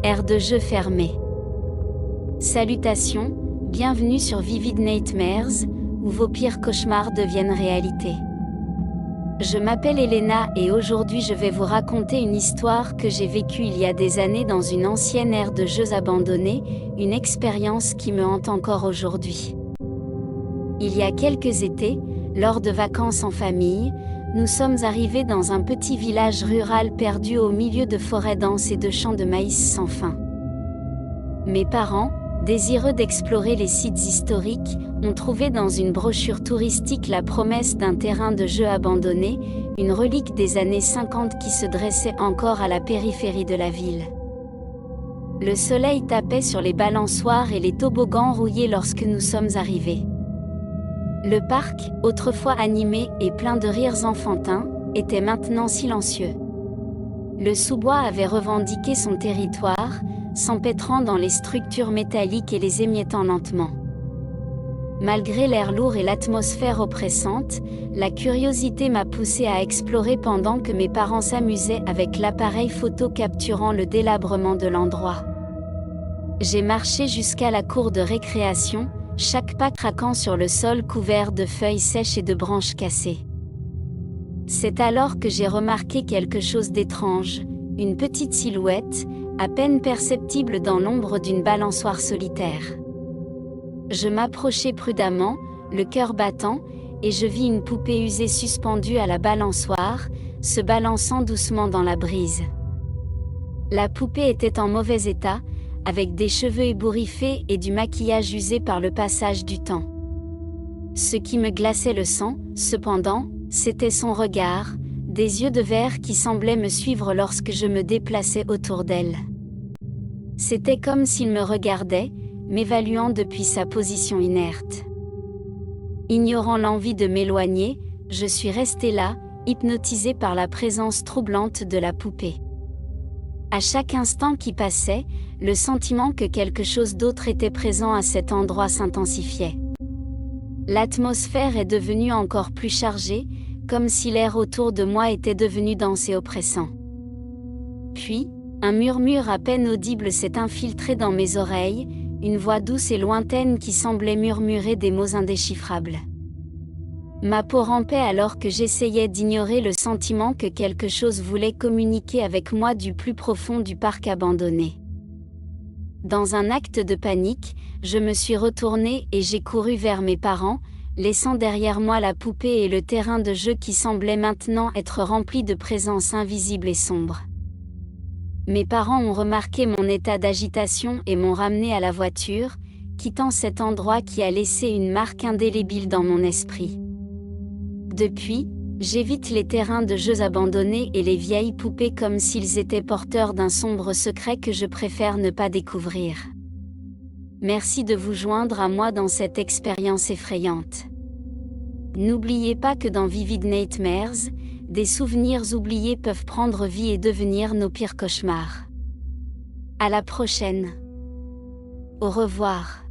Aire de jeu fermée. Salutations, bienvenue sur Vivid Nightmares, où vos pires cauchemars deviennent réalité. Je m'appelle Elena et aujourd'hui je vais vous raconter une histoire que j'ai vécue il y a des années dans une ancienne aire de jeux abandonnée, une expérience qui me hante encore aujourd'hui. Il y a quelques étés, lors de vacances en famille, nous sommes arrivés dans un petit village rural perdu au milieu de forêts denses et de champs de maïs sans fin. Mes parents, désireux d'explorer les sites historiques, ont trouvé dans une brochure touristique la promesse d'un terrain de jeu abandonné, une relique des années 50 qui se dressait encore à la périphérie de la ville. Le soleil tapait sur les balançoires et les toboggans rouillés lorsque nous sommes arrivés. Le parc, autrefois animé et plein de rires enfantins, était maintenant silencieux. Le sous-bois avait revendiqué son territoire, s'empêtrant dans les structures métalliques et les émiettant lentement. Malgré l'air lourd et l'atmosphère oppressante, la curiosité m'a poussé à explorer pendant que mes parents s'amusaient avec l'appareil photo capturant le délabrement de l'endroit. J'ai marché jusqu'à la cour de récréation, chaque pas craquant sur le sol couvert de feuilles sèches et de branches cassées. C'est alors que j'ai remarqué quelque chose d'étrange, une petite silhouette, à peine perceptible dans l'ombre d'une balançoire solitaire. Je m'approchai prudemment, le cœur battant, et je vis une poupée usée suspendue à la balançoire, se balançant doucement dans la brise. La poupée était en mauvais état, avec des cheveux ébouriffés et du maquillage usé par le passage du temps. Ce qui me glaçait le sang, cependant, c'était son regard, des yeux de verre qui semblaient me suivre lorsque je me déplaçais autour d'elle. C'était comme s'il me regardait, m'évaluant depuis sa position inerte. Ignorant l'envie de m'éloigner, je suis restée là, hypnotisée par la présence troublante de la poupée. À chaque instant qui passait, le sentiment que quelque chose d'autre était présent à cet endroit s'intensifiait. L'atmosphère est devenue encore plus chargée, comme si l'air autour de moi était devenu dense et oppressant. Puis, un murmure à peine audible s'est infiltré dans mes oreilles, une voix douce et lointaine qui semblait murmurer des mots indéchiffrables. Ma peau rampait alors que j'essayais d'ignorer le sentiment que quelque chose voulait communiquer avec moi du plus profond du parc abandonné. Dans un acte de panique, je me suis retournée et j'ai couru vers mes parents, laissant derrière moi la poupée et le terrain de jeu qui semblait maintenant être rempli de présences invisibles et sombres. Mes parents ont remarqué mon état d'agitation et m'ont ramené à la voiture, quittant cet endroit qui a laissé une marque indélébile dans mon esprit. Depuis, j'évite les terrains de jeux abandonnés et les vieilles poupées comme s'ils étaient porteurs d'un sombre secret que je préfère ne pas découvrir. Merci de vous joindre à moi dans cette expérience effrayante. N'oubliez pas que dans Vivid Nightmares, des souvenirs oubliés peuvent prendre vie et devenir nos pires cauchemars. À la prochaine. Au revoir.